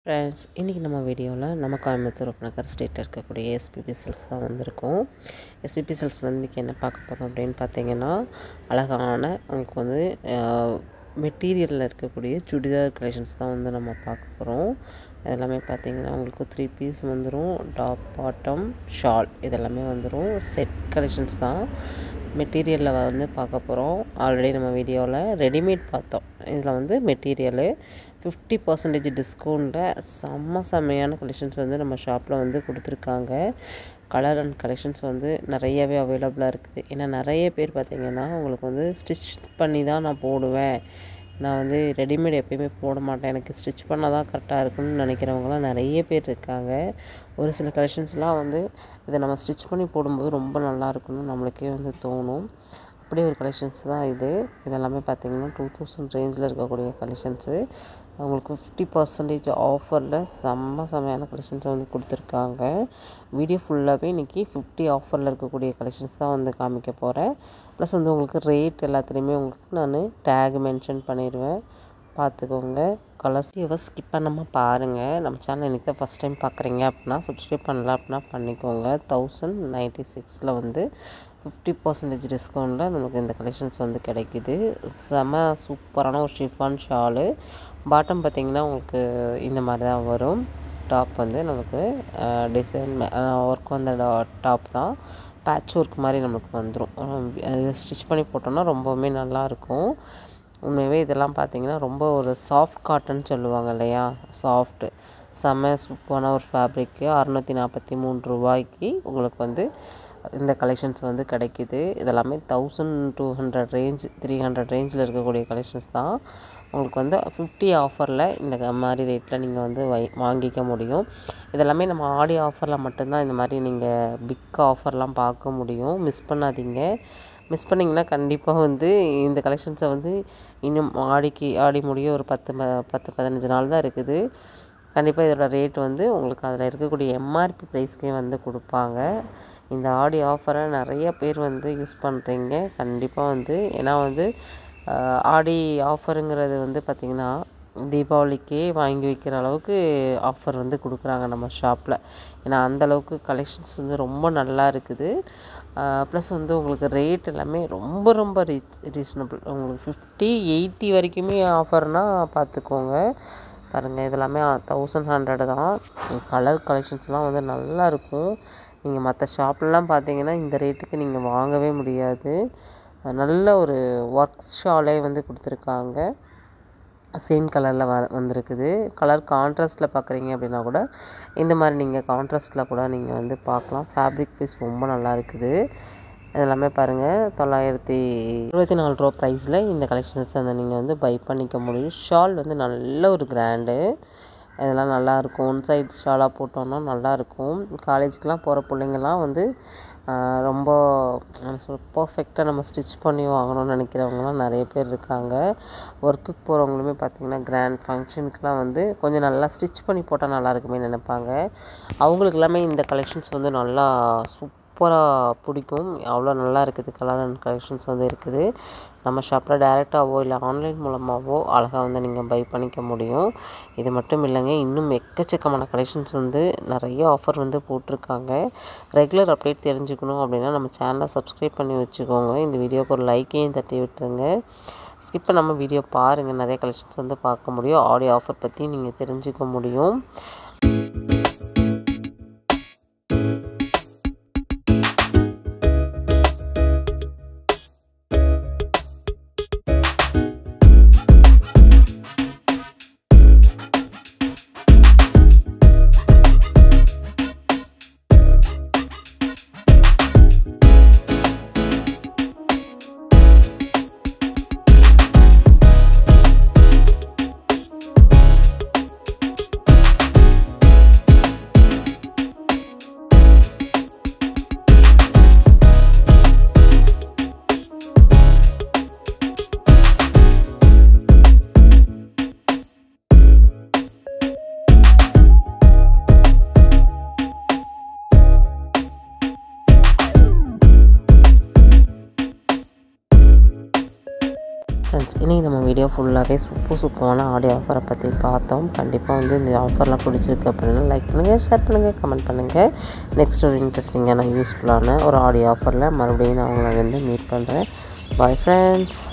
Friends, இன்றைக்கி நம்ம வீடியோவில் நம்ம கோயம்புத்தூர் நகர் ஸ்ட்ரீட்டில் இருக்கக்கூடிய எஸ்பிபி சில்க்ஸ் தான் வந்திருக்கோம். எஸ்பிபி சில்க்ஸில் இன்றைக்கி என்ன பார்க்க போகிறோம் அப்படின்னு பார்த்தீங்கன்னா, அழகான உங்களுக்கு வந்து மெட்டீரியலில் இருக்கக்கூடிய சுடிதார் கலெக்ஷன்ஸ் தான் வந்து நம்ம பார்க்க போகிறோம். இதெல்லாமே பார்த்திங்கன்னா உங்களுக்கு 3 பீஸ் வந்துடும், டாப் பாட்டம் ஷால் இதெல்லாமே வந்துடும். செட் கலெக்ஷன்ஸ் தான் மெட்டீரியலில் வந்து பார்க்க போகிறோம். ஆல்ரெடி நம்ம வீடியோவில் ரெடிமேட் பார்த்தோம். இதில் வந்து மெட்டீரியலு 50% டிஸ்கவுண்ட்டில் செம்மையான கலெக்ஷன்ஸ் வந்து நம்ம ஷாப்பில் வந்து கொடுத்துருக்காங்க. கலர் அண்ட் கலெக்ஷன்ஸ் வந்து நிறையவே அவைலபிளாக இருக்குது. ஏன்னா நிறைய பேர் பார்த்திங்கன்னா உங்களுக்கு வந்து ஸ்டிச் பண்ணி தான் நான் போடுவேன், நான் வந்து ரெடிமேட் எப்போயுமே போட மாட்டேன், எனக்கு ஸ்டிச் பண்ணால் தான் கரெக்டாக இருக்குன்னு நினைக்கிறவங்களாம் நிறைய பேர் இருக்காங்க. ஒரு சில கலெக்ஷன்ஸ்லாம் வந்து இதை நம்ம ஸ்டிச் பண்ணி போடும்போது ரொம்ப நல்லா இருக்குன்னு நம்மளுக்கே வந்து தோணும். அப்படி ஒரு கலெக்ஷன்ஸ் தான் இது. இதெல்லாமே பார்த்திங்கன்னா 2000 ரேஞ்சில் இருக்கக்கூடிய கலெக்ஷன்ஸு. அவங்களுக்கு 50% ஆஃபரில் செம்மையான கலெக்ஷன்ஸை வந்து கொடுத்துருக்காங்க. வீடியோ ஃபுல்லாகவே இன்றைக்கி 50 ஆஃபரில் இருக்கக்கூடிய கலெக்ஷன்ஸ் தான் வந்து காமிக்க போகிறேன். ப்ளஸ் வந்து உங்களுக்கு ரேட் எல்லாத்துலேயுமே உங்களுக்கு நான் டேக் மென்ஷன் பண்ணிடுவேன், பார்த்துக்கோங்க. கலர்ஸ் ஸ்கிப் பண்ணாமல் பாருங்கள். நம்ம சேனல் இன்றைக்கி தான் ஃபஸ்ட் டைம் பார்க்குறீங்க அப்படின்னா சப்ஸ்கிரைப் பண்ணல அப்படின்னா பண்ணிக்கோங்க. 1096 வந்து 50% டிஸ்கவுண்ட்டில் நமக்கு இந்த கலெக்ஷன்ஸ் வந்து கிடைக்கிது. சூப்பரான ஒரு ஷிஃபான் ஷாலு. பாட்டம் பார்த்திங்கன்னா உங்களுக்கு இந்த மாதிரி தான் வரும். டாப் வந்து நமக்கு டிசைன் ஒர்க் வந்த டாப் தான், பேட்ச் ஒர்க் மாதிரி நமக்கு வந்துடும். ஸ்டிச் பண்ணி போட்டோம்னா ரொம்பவுமே நல்லாயிருக்கும். உண்மையாகவே இதெல்லாம் பார்த்திங்கன்னா ரொம்ப ஒரு சாஃப்ட் காட்டன் சொல்லுவாங்க இல்லையா, சாஃப்ட்டு சூப்பரான ஒரு ஃபேப்ரிக்கு. 643 ரூபாய்க்கு உங்களுக்கு வந்து இந்த கலெக்ஷன்ஸ் வந்து கிடைக்கிது. இதெல்லாமே 1200 ரேஞ்ச் 300 ரேஞ்சில் இருக்கக்கூடிய கலெக்ஷன்ஸ் தான். உங்களுக்கு வந்து 50 ஆஃபரில் இந்த மாதிரி ரேட்டில் நீங்கள் வந்து வாங்கிக்க முடியும். இதெல்லாமே நம்ம ஆடி ஆஃபரில் மட்டும்தான் இந்த மாதிரி நீங்கள் பிக் ஆஃபர்லாம் பார்க்க முடியும். மிஸ் பண்ணாதீங்க. மிஸ் பண்ணிங்கன்னா கண்டிப்பாக வந்து இந்த கலெக்ஷன்ஸை வந்து இன்னும் ஆடி முடிய ஒரு 10-15 நாள் தான் இருக்குது. கண்டிப்பாக இதோட ரேட் வந்து உங்களுக்கு அதில் இருக்கக்கூடிய எம்ஆர்பி ப்ரைஸ்க்கே வந்து கொடுப்பாங்க. இந்த ஆடி ஆஃபரை நிறைய பேர் வந்து யூஸ் பண்ணுறீங்க கண்டிப்பாக வந்து. ஏன்னா வந்து ஆடி ஆஃபருங்கிறது வந்து பார்த்திங்கன்னா தீபாவளிக்கே வாங்கி வைக்கிற அளவுக்கு ஆஃபர் வந்து கொடுக்குறாங்க நம்ம ஷாப்பில். ஏன்னா அந்தளவுக்கு கலெக்ஷன்ஸ் வந்து ரொம்ப நல்லா இருக்குது. ப்ளஸ் வந்து உங்களுக்கு ரேட் எல்லாமே ரொம்ப ரீசனபிள். உங்களுக்கு 50-80 வரைக்குமே ஆஃபர்னால் பார்த்துக்கோங்க. பாருங்கள், இதெல்லாமே 1100 தான். கலர் கலெக்ஷன்ஸ்லாம் வந்து நல்லாயிருக்கும். நீங்கள் மற்ற ஷாப்லலாம் பார்த்தீங்கன்னா இந்த ரேட்டுக்கு நீங்கள் வாங்கவே முடியாது. நல்ல ஒரு ஒர்க் ஷாலே வந்து கொடுத்துருக்காங்க. சேம் கலரில் வந்திருக்குது. கலர் கான்ட்ராஸ்ட்டில் பார்க்குறீங்க அப்படின்னா கூட இந்த மாதிரி நீங்கள் கான்ட்ராஸ்ட்டில் கூட நீங்கள் வந்து பார்க்கலாம். ஃபேப்ரிக் ஃபீஸ் ரொம்ப நல்லா இருக்குது. இதெல்லாமே பாருங்கள், 924 ரூபா ப்ரைஸில் இந்த கலெக்ஷன்ஸ் வந்து நீங்கள் வந்து பை பண்ணிக்க முடியும். ஷால் வந்து நல்ல ஒரு கிராண்டு, இதெல்லாம் நல்லாயிருக்கும். ஒன் சைட் ஷாலாக போட்டோன்னா நல்லாயிருக்கும். காலேஜுக்கெலாம் போகிற பிள்ளைங்கள்லாம் வந்து ரொம்ப பர்ஃபெக்டாக நம்ம ஸ்டிச் பண்ணி வாங்கணும்னு நினைக்கிறவங்களாம் நிறைய பேர் இருக்காங்க. ஒர்க்குக்கு போகிறவங்களுமே பார்த்திங்கன்னா கிராண்ட் ஃபங்க்ஷனுக்குலாம் வந்து கொஞ்சம் நல்லா ஸ்டிச் பண்ணி போட்டால் நல்லா இருக்குமே நினைப்பாங்க. அவங்களுக்கு எல்லாமே இந்த கலெக்ஷன்ஸ் வந்து நல்லா சூப்பராக பிடிக்கும். அவ்வளோ நல்லா இருக்குது. கலர் அண்ட் கலெக்ஷன்ஸ் வந்து இருக்குது. நம்ம ஷாப்பில் டைரெக்டாகவோ இல்லை ஆன்லைன் மூலமாகவோ அழகாக வந்து நீங்கள் பை பண்ணிக்க முடியும். இது மட்டும் இல்லைங்க, இன்னும் எக்கச்சக்கமான கலெக்ஷன்ஸ் வந்து நிறைய ஆஃபர் வந்து போட்டிருக்காங்க. ரெகுலர் அப்டேட் தெரிஞ்சுக்கணும் அப்படின்னா நம்ம சேனலை சப்ஸ்கிரைப் பண்ணி வச்சுக்கோங்க. இந்த வீடியோக்கு ஒரு லைக்கையும் தட்டி விட்டுருங்க. ஸ்கிப் பண்ணாமல் வீடியோ பாருங்கள். நிறைய கலெக்ஷன்ஸ் வந்து பார்க்க முடியும். ஆடியோ ஆஃபர் பற்றி நீங்கள் தெரிஞ்சுக்க முடியும். ஃப்ரெண்ட்ஸ், இன்றைக்கி நம்ம வீடியோ ஃபுல்லாகவே சூப்பரான ஆடியோ ஆஃபரை பற்றி பார்த்தோம். கண்டிப்பாக வந்து இந்த ஆஃபர்லாம் பிடிச்சிருக்கு அப்படின்னா லைக் பண்ணுங்கள், ஷேர் பண்ணுங்கள், கமெண்ட் பண்ணுங்கள். நெக்ஸ்ட் ஒரு இன்ட்ரெஸ்டிங்கான யூஸ்ஃபுல்லான ஒரு ஆடியோ ஆஃபரில் மறுபடியும் நான் உங்களை வந்து மீட் பண்ணுறேன். Bye friends.